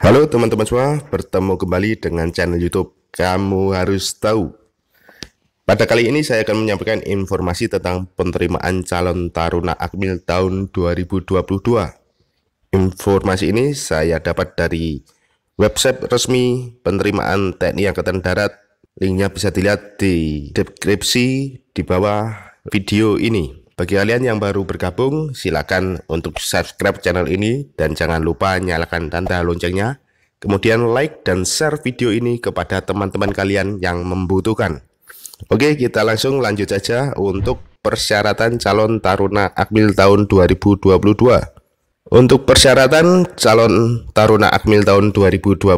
Halo teman-teman semua, bertemu kembali dengan channel YouTube Kamu Harus Tahu. Pada kali ini saya akan menyampaikan informasi tentang penerimaan calon taruna Akmil tahun 2022. Informasi ini saya dapat dari website resmi penerimaan TNI Angkatan Darat. Linknya bisa dilihat di deskripsi di bawah video ini. Bagi kalian yang baru bergabung, silakan untuk subscribe channel ini dan jangan lupa nyalakan tanda loncengnya. Kemudian like dan share video ini kepada teman-teman kalian yang membutuhkan. Oke, kita langsung lanjut saja untuk persyaratan calon taruna Akmil tahun 2022. Untuk persyaratan calon taruna Akmil tahun 2022,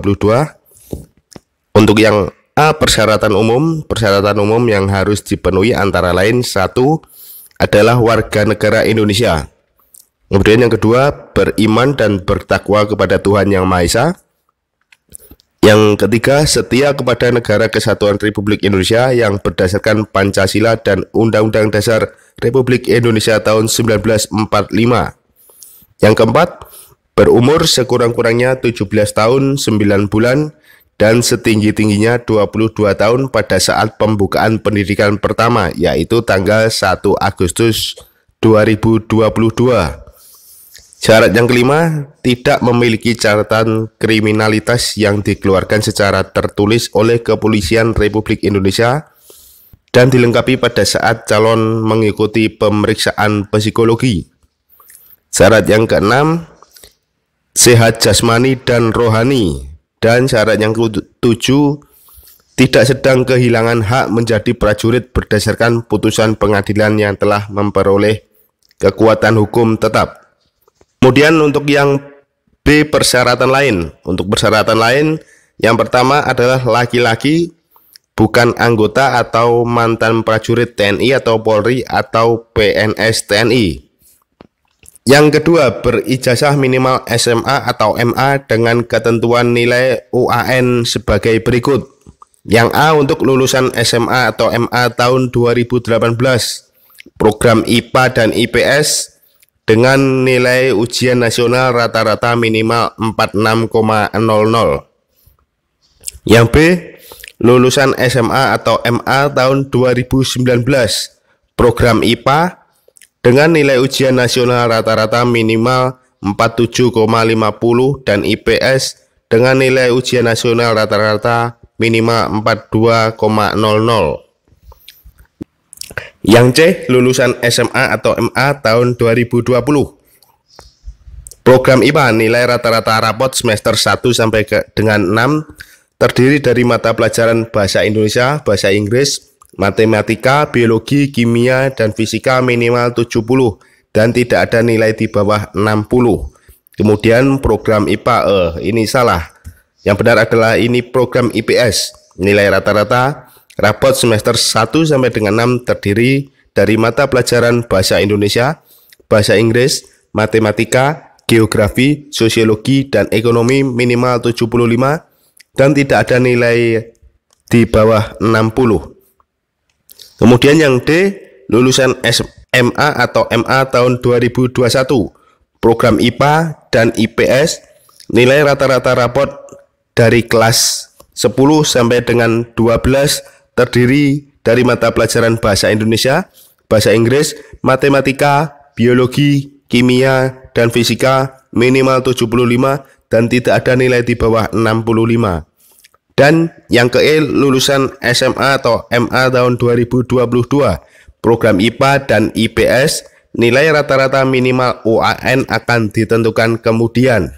untuk yang A, persyaratan umum yang harus dipenuhi antara lain 1 adalah warga negara Indonesia. Kemudian yang kedua, beriman dan bertakwa kepada Tuhan Yang Maha Esa. Yang ketiga, setia kepada Negara Kesatuan Republik Indonesia yang berdasarkan Pancasila dan Undang-Undang Dasar Republik Indonesia tahun 1945. Yang keempat, berumur sekurang-kurangnya 17 tahun 9 bulan dan setinggi-tingginya 22 tahun pada saat pembukaan pendidikan pertama, yaitu tanggal 1 Agustus 2022. Syarat yang kelima, tidak memiliki catatan kriminalitas yang dikeluarkan secara tertulis oleh Kepolisian Republik Indonesia dan dilengkapi pada saat calon mengikuti pemeriksaan psikologi. Syarat yang keenam, sehat jasmani dan rohani. Dan syarat yang ketujuh, tidak sedang kehilangan hak menjadi prajurit berdasarkan putusan pengadilan yang telah memperoleh kekuatan hukum tetap. Kemudian untuk yang B, persyaratan lain. Untuk persyaratan lain, yang pertama adalah laki-laki, bukan anggota atau mantan prajurit TNI atau Polri atau PNS TNI. Yang kedua, berijazah minimal SMA atau MA dengan ketentuan nilai UAN sebagai berikut. Yang A, untuk lulusan SMA atau MA tahun 2018, program IPA dan IPS dengan nilai ujian nasional rata-rata minimal 46,00. Yang B, lulusan SMA atau MA tahun 2019, program IPA dengan nilai ujian nasional rata-rata minimal 47,50 dan IPS dengan nilai ujian nasional rata-rata minimal 42,00. Yang C, lulusan SMA atau MA tahun 2020, program IPA nilai rata-rata rapot semester 1 sampai dengan 6 terdiri dari mata pelajaran Bahasa Indonesia, Bahasa Inggris, Matematika, Biologi, Kimia, dan Fisika minimal 70 dan tidak ada nilai di bawah 60. Kemudian program IPA, ini salah. Yang benar adalah ini program IPS, nilai rata-rata rapot semester 1 sampai dengan 6 terdiri dari mata pelajaran Bahasa Indonesia, Bahasa Inggris, Matematika, Geografi, Sosiologi, dan Ekonomi minimal 75 dan tidak ada nilai di bawah 60. Kemudian yang D, lulusan SMA atau MA tahun 2021, program IPA dan IPS nilai rata-rata rapot dari kelas 10 sampai dengan 12 terdiri dari mata pelajaran Bahasa Indonesia, Bahasa Inggris, Matematika, Biologi, Kimia, dan Fisika minimal 75 dan tidak ada nilai di bawah 65. Dan yang ke E, lulusan SMA atau MA tahun 2022, program IPA dan IPS nilai rata-rata minimal UAN akan ditentukan kemudian.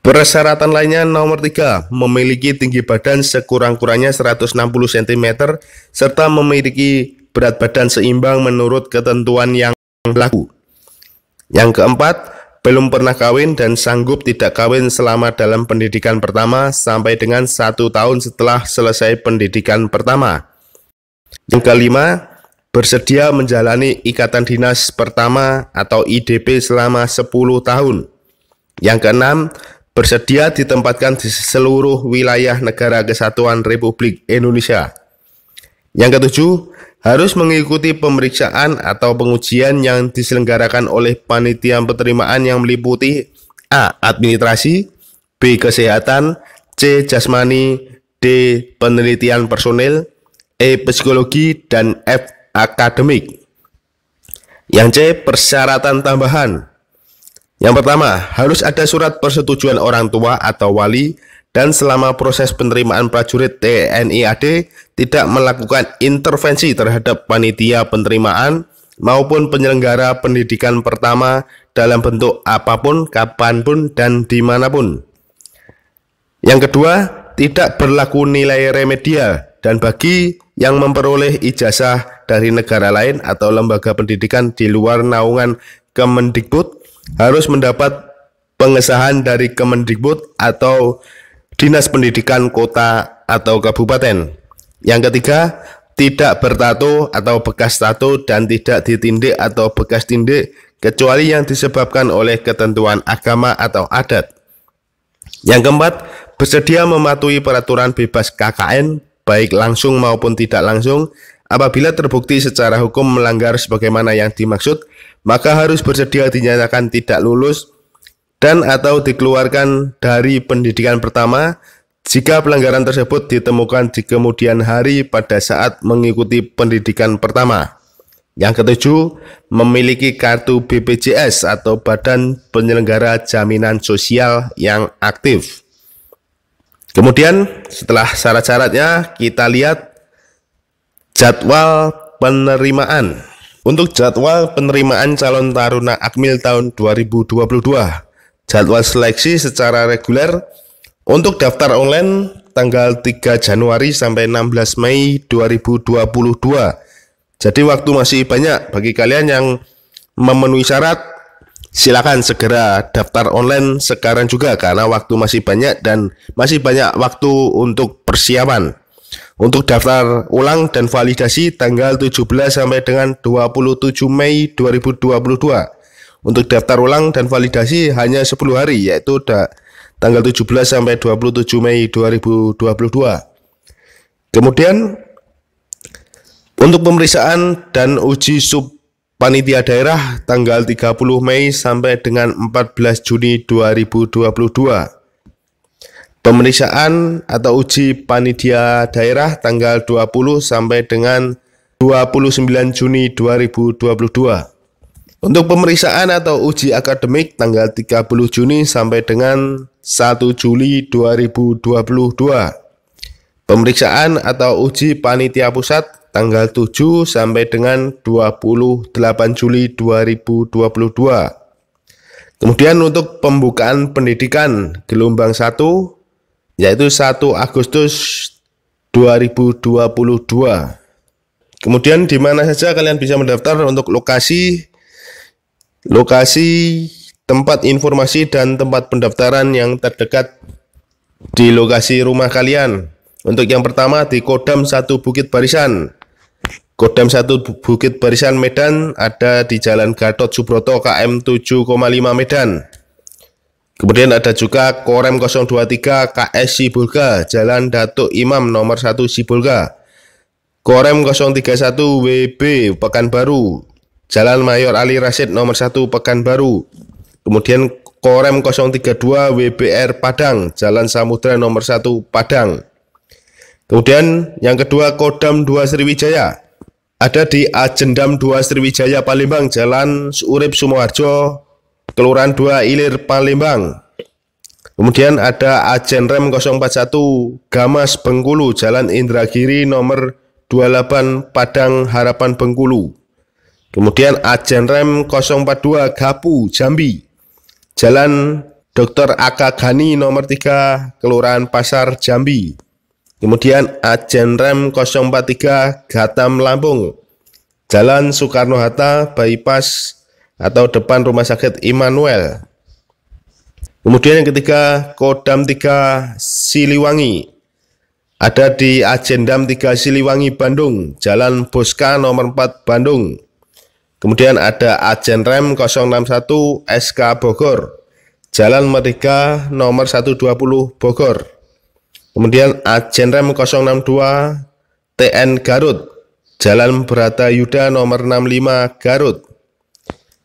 Persyaratan lainnya nomor 3, memiliki tinggi badan sekurang-kurangnya 160 cm serta memiliki berat badan seimbang menurut ketentuan yang berlaku. Yang keempat, belum pernah kawin dan sanggup tidak kawin selama dalam pendidikan pertama sampai dengan 1 tahun setelah selesai pendidikan pertama. Yang kelima, bersedia menjalani ikatan dinas pertama atau IDP selama 10 tahun. Yang keenam, bersedia ditempatkan di seluruh wilayah Negara Kesatuan Republik Indonesia. Yang ketujuh, harus mengikuti pemeriksaan atau pengujian yang diselenggarakan oleh panitia penerimaan yang meliputi A. Administrasi, B. B. Kesehatan, C. Jasmani, D. Penelitian personil, E. Psikologi, dan F. Akademik. Yang C. Persyaratan tambahan. Yang pertama, harus ada surat persetujuan orang tua atau wali, dan selama proses penerimaan prajurit TNI AD tidak melakukan intervensi terhadap panitia penerimaan maupun penyelenggara pendidikan pertama dalam bentuk apapun, kapanpun, dan dimanapun. Yang kedua, tidak berlaku nilai remedial, dan bagi yang memperoleh ijazah dari negara lain atau lembaga pendidikan di luar naungan Kemendikbud harus mendapat pengesahan dari Kemendikbud atau Dinas Pendidikan Kota atau Kabupaten. Yang ketiga, tidak bertato atau bekas tato dan tidak ditindik atau bekas tindik kecuali yang disebabkan oleh ketentuan agama atau adat. Yang keempat, bersedia mematuhi peraturan bebas KKN baik langsung maupun tidak langsung. Apabila terbukti secara hukum melanggar sebagaimana yang dimaksud, maka harus bersedia dinyatakan tidak lulus dan atau dikeluarkan dari pendidikan pertama jika pelanggaran tersebut ditemukan di kemudian hari pada saat mengikuti pendidikan pertama. Yang ketujuh, memiliki kartu BPJS atau Badan Penyelenggara Jaminan Sosial yang aktif. Kemudian setelah syarat-syaratnya kita lihat jadwal penerimaan. Untuk jadwal penerimaan calon taruna Akmil tahun 2022, jadwal seleksi secara reguler untuk daftar online tanggal 3 Januari sampai 16 Mei 2022. Jadi waktu masih banyak bagi kalian yang memenuhi syarat, silakan segera daftar online sekarang juga karena waktu masih banyak dan masih banyak waktu untuk persiapan. Untuk daftar ulang dan validasi tanggal 17 sampai dengan 27 Mei 2022. Untuk daftar ulang dan validasi hanya 10 hari, yaitu tanggal 17 sampai 27 Mei 2022. Kemudian untuk pemeriksaan dan uji sub panitia daerah tanggal 30 Mei sampai dengan 14 Juni 2022. Pemeriksaan atau uji panitia daerah tanggal 20 sampai dengan 29 Juni 2022. Untuk pemeriksaan atau uji akademik tanggal 30 Juni sampai dengan 1 Juli 2022. Pemeriksaan atau uji panitia pusat tanggal 7 sampai dengan 28 Juli 2022. Kemudian untuk pembukaan pendidikan gelombang 1 yaitu 1 Agustus 2022. Kemudian di mana saja kalian bisa mendaftar untuk lokasi tempat informasi dan tempat pendaftaran yang terdekat di lokasi rumah kalian. Untuk yang pertama di Kodam 1 Bukit Barisan. Kodam 1 Bukit Barisan Medan ada di Jalan Gatot Subroto KM 7,5 Medan. Kemudian ada juga Korem 023 KS Sibolga, Jalan Datuk Imam nomor 1 Sibolga. Korem 031 WB Pekanbaru, Jalan Mayor Ali Rasyid nomor 1 Pekanbaru. Kemudian Korem 032 WBR Padang, Jalan Samudra nomor 1 Padang. Kemudian yang kedua Kodam 2 Sriwijaya, ada di Ajendam 2 Sriwijaya Palembang, Jalan Urip Sumoharjo, Kelurahan 2 Ilir Palembang. Kemudian ada Ajenrem 041 Gamas Bengkulu, Jalan Indragiri nomor 28 Padang Harapan Bengkulu. Kemudian Ajenrem 042 Gapu Jambi, Jalan Dr. Aka Gani nomor 3 Kelurahan Pasar Jambi. Kemudian Ajenrem 043 Gatam Lampung, Jalan Soekarno-Hatta Bypass atau depan Rumah Sakit Immanuel. Kemudian yang ketiga Kodam 3 Siliwangi, ada di Ajendam 3 Siliwangi Bandung, Jalan Boska nomor 4 Bandung. Kemudian ada Ajenrem 061 SK Bogor, Jalan Merdeka nomor 120 Bogor. Kemudian Ajenrem 062 TN Garut, Jalan Bratayuda nomor 65 Garut.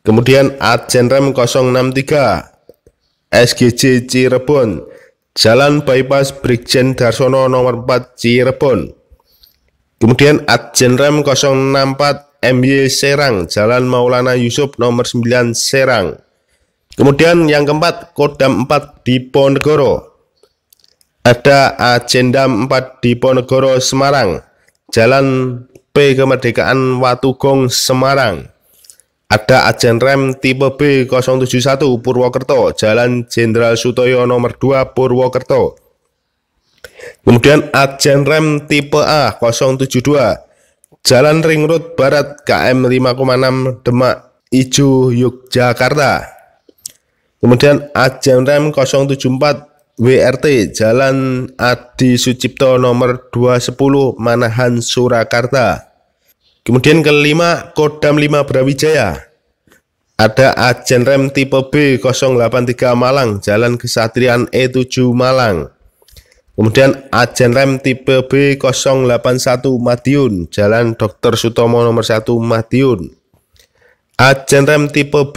Kemudian Ajenrem 063 SGJ Cirebon, Jalan Bypass Brigjen Darsono nomor 4 Cirebon. Kemudian Adjenrem 064 MY Serang, Jalan Maulana Yusuf nomor 9 Serang. Kemudian yang keempat Kodam 4 Diponegoro. Ada Adjendam 4 Diponegoro Semarang, Jalan P Kemerdekaan Watugong Semarang. Ada Adjenrem tipe B 071 Purwokerto, Jalan Jenderal Sutoyo nomor 2 Purwokerto. Kemudian Adjenrem tipe A 072 Jalan Ring Road Barat KM 5,6 Demak Ijo Yogyakarta. Kemudian Adjenrem 074 WRT Jalan Adi Sucipto nomor 210 Manahan Surakarta. Kemudian kelima Kodam 5 Brawijaya. Ada Adjenrem tipe B 083 Malang, Jalan Kesatrian E7 Malang. Kemudian Adjenrem tipe B 081 Madiun, Jalan Dr. Sutomo nomor 1 Madiun. Adjenrem tipe B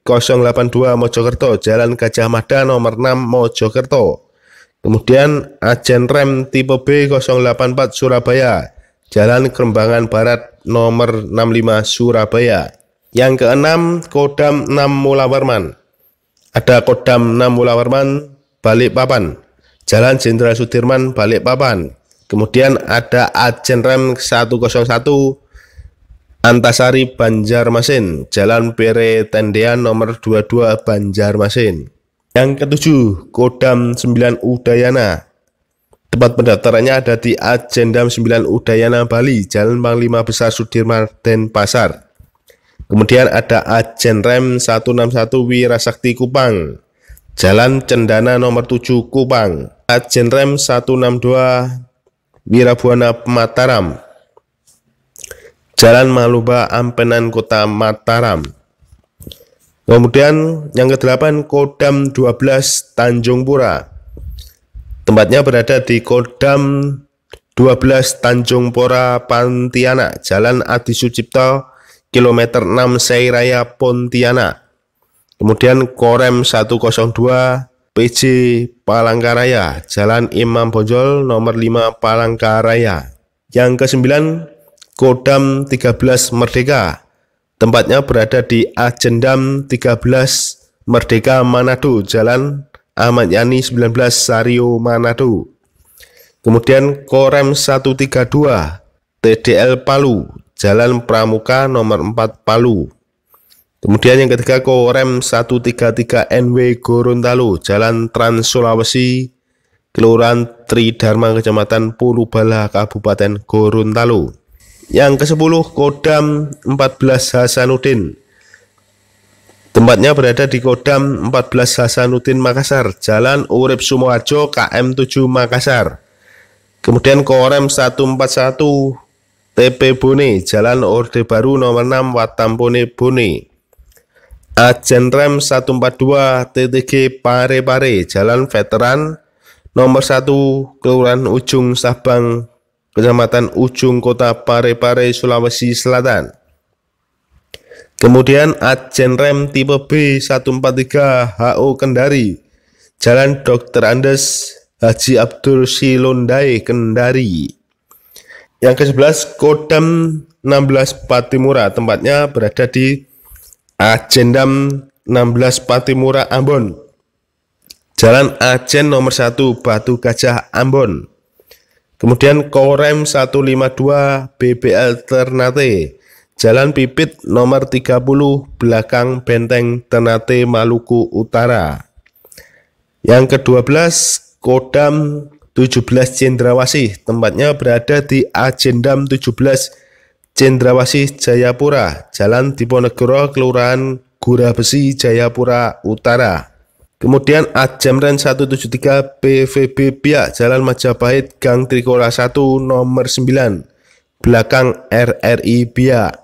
082 Mojokerto, Jalan Gajah Mada nomor 6 Mojokerto. Kemudian Adjenrem tipe B 084 Surabaya, Jalan Kerembangan Barat nomor 65 Surabaya. Yang keenam Kodam 6 Mula Warman. Ada Kodam 6 Mula Warman Balikpapan, Jalan Jenderal Sudirman Balikpapan. Kemudian ada Adjenrem 101 Antasari Banjarmasin, Jalan Pere Tendean nomor 22 Banjarmasin. Yang ketujuh Kodam 9 Udayana. Tempat pendaftarannya ada di Adjendam 9 Udayana Bali, Jalan Panglima Besar Sudirman Denpasar. Kemudian ada Adjenrem 161 Wirasakti Kupang, Jalan Cendana nomor 7 Kupang. Adjenrem 162 Wirabuana Mataram, Jalan Maluba Ampenan Kota Mataram. Kemudian yang ke-8 Kodam 12 Tanjung Pura. Tempatnya berada di Kodam 12 Tanjung Pura Pontianak, Jalan Adi Sucipto kilometer 6 Seiraya Pontianak. Kemudian Korem 102 PJ Palangkaraya, Jalan Imam Bonjol nomor 5 Palangkaraya. Yang ke-9 Kodam 13 Merdeka. Tempatnya berada di Adjendam 13 Merdeka Manado, Jalan Ahmad Yani 19 Sario Manado. Kemudian Korem 132 TDL Palu, Jalan Pramuka nomor 4 Palu. Kemudian yang ketiga Korem 133 NW Gorontalo, Jalan Trans Sulawesi, Kelurahan Tridharma Kecamatan Purubala Kabupaten Gorontalo. Yang ke-10 Kodam 14 Hasanuddin. Tempatnya berada di Kodam 14 Hasanuddin Makassar, Jalan Urip Sumoharjo KM 7 Makassar. Kemudian Korem 141 TP Bone, Jalan Orde Baru nomor 6 Watampone Bone. Adjenrem 142 TTG Pare-Pare, Jalan Veteran nomor 1 Kelurahan Ujung Sabang Kecamatan Ujung Kota Pare-Pare Sulawesi Selatan. Kemudian Adjenrem tipe B 143 HO Kendari, Jalan Dr. Andes Haji Abdul Silondai Kendari. Yang ke-11 Kodam 16 Patimura. Tempatnya berada di Adjendam 16 Patimura Ambon, Jalan Ajen nomor 1 Batu Gajah Ambon. Kemudian Korem 152 BBL Ternate, Jalan Pipit nomor 30 belakang Benteng Ternate Maluku Utara. Yang ke-12 Kodam 17 Cendrawasih. Tempatnya berada di Adjendam 17 Cendrawasih Jayapura, Jalan Diponegoro Kelurahan Gura Besi Jayapura Utara. Kemudian Adjenrem 173 PVB Biak, Jalan Majapahit Gang Trikora 1 nomor 9 belakang RRI Biak.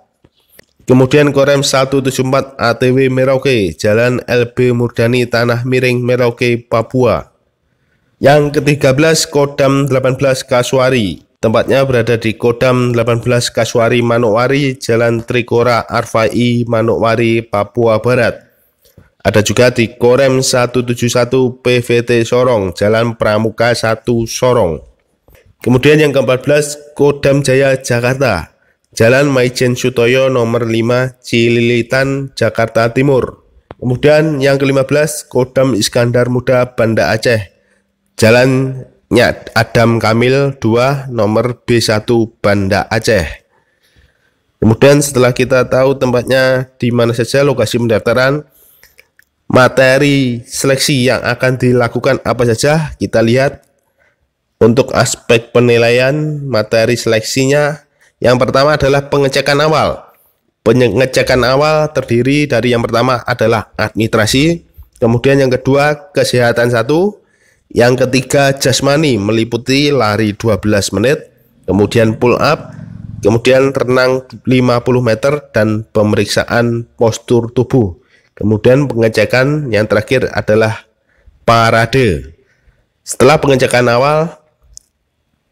Kemudian Korem 174 ATW Merauke, Jalan LB Murdani Tanah Miring Merauke Papua. Yang ke-13 Kodam 18 Kasuari. Tempatnya berada di Kodam 18 Kasuari Manokwari, Jalan Trikora Arfai Manokwari Papua Barat. Ada juga di Korem 171 PVT Sorong, Jalan Pramuka 1 Sorong. Kemudian yang ke-14, Kodam Jaya Jakarta, Jalan Maijen Sutoyo nomor 5 Cililitan, Jakarta Timur. Kemudian yang ke-15, Kodam Iskandar Muda Banda Aceh, Jalan Nyat Adam Kamil 2 nomor B1 Banda Aceh. Kemudian setelah kita tahu tempatnya di mana saja, lokasi pendaftaran, materi seleksi yang akan dilakukan apa saja, kita lihat. Untuk aspek penilaian materi seleksinya, yang pertama adalah pengecekan awal. Pengecekan awal terdiri dari yang pertama adalah administrasi, kemudian yang kedua kesehatan 1, yang ketiga jasmani meliputi lari 12 menit, kemudian pull up, kemudian renang 50 meter, dan pemeriksaan postur tubuh. Kemudian pengecekan yang terakhir adalah parade. Setelah pengecekan awal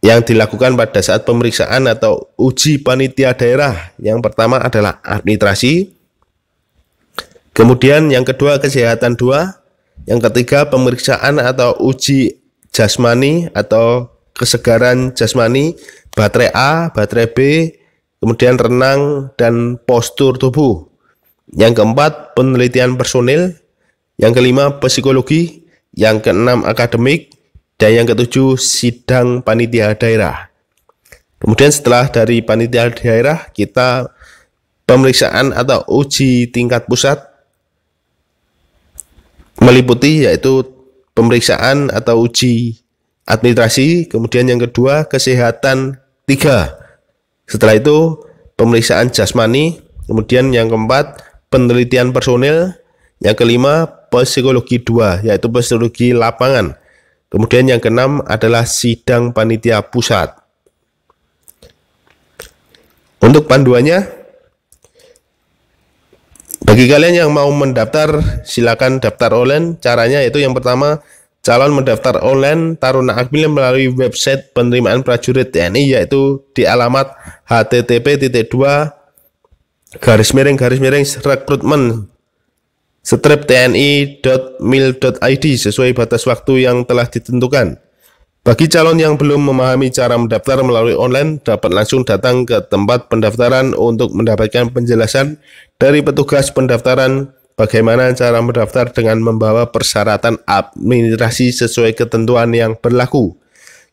yang dilakukan pada saat pemeriksaan atau uji panitia daerah, yang pertama adalah administrasi, kemudian yang kedua kesehatan 2, yang ketiga pemeriksaan atau uji jasmani atau kesegaran jasmani, baterai A, baterai B, kemudian renang dan postur tubuh. Yang keempat, penelitian personil. Yang kelima, psikologi. Yang keenam, akademik. Dan yang ketujuh, sidang panitia daerah. Kemudian setelah dari panitia daerah, kita pemeriksaan atau uji tingkat pusat meliputi yaitu pemeriksaan atau uji administrasi. Kemudian yang kedua, kesehatan 3. Setelah itu, pemeriksaan jasmani. Kemudian yang keempat, penelitian personil. Yang kelima, psikologi 2, yaitu psikologi lapangan. Kemudian yang keenam adalah sidang panitia pusat. Untuk panduannya, bagi kalian yang mau mendaftar, silakan daftar online. Caranya yaitu yang pertama, calon mendaftar online Taruna Akmil melalui website penerimaan prajurit TNI, yaitu di alamat http://rekrutmen-tni.mil.id sesuai batas waktu yang telah ditentukan. Bagi calon yang belum memahami cara mendaftar melalui online, dapat langsung datang ke tempat pendaftaran untuk mendapatkan penjelasan dari petugas pendaftaran bagaimana cara mendaftar dengan membawa persyaratan administrasi sesuai ketentuan yang berlaku.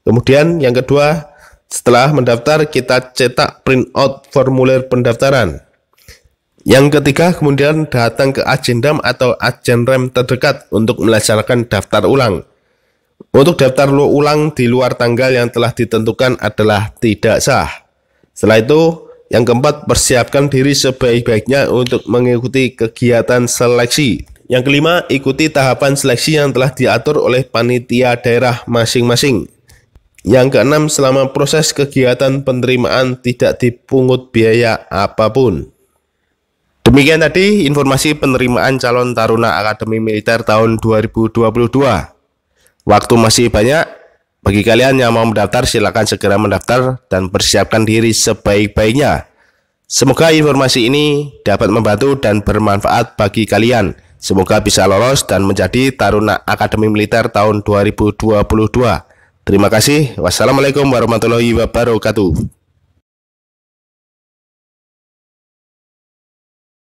Kemudian yang kedua, setelah mendaftar kita cetak print out formulir pendaftaran. Yang ketiga, kemudian datang ke agendam atau agenrem terdekat untuk melaksanakan daftar ulang. Untuk daftar ulang di luar tanggal yang telah ditentukan adalah tidak sah. Setelah itu, yang keempat, persiapkan diri sebaik-baiknya untuk mengikuti kegiatan seleksi. Yang kelima, ikuti tahapan seleksi yang telah diatur oleh panitia daerah masing-masing. Yang keenam, selama proses kegiatan penerimaan tidak dipungut biaya apapun. Demikian tadi informasi penerimaan calon Taruna Akademi Militer tahun 2022. Waktu masih banyak. Bagi kalian yang mau mendaftar, silakan segera mendaftar dan persiapkan diri sebaik-baiknya. Semoga informasi ini dapat membantu dan bermanfaat bagi kalian. Semoga bisa lolos dan menjadi Taruna Akademi Militer tahun 2022. Terima kasih. Wassalamualaikum warahmatullahi wabarakatuh.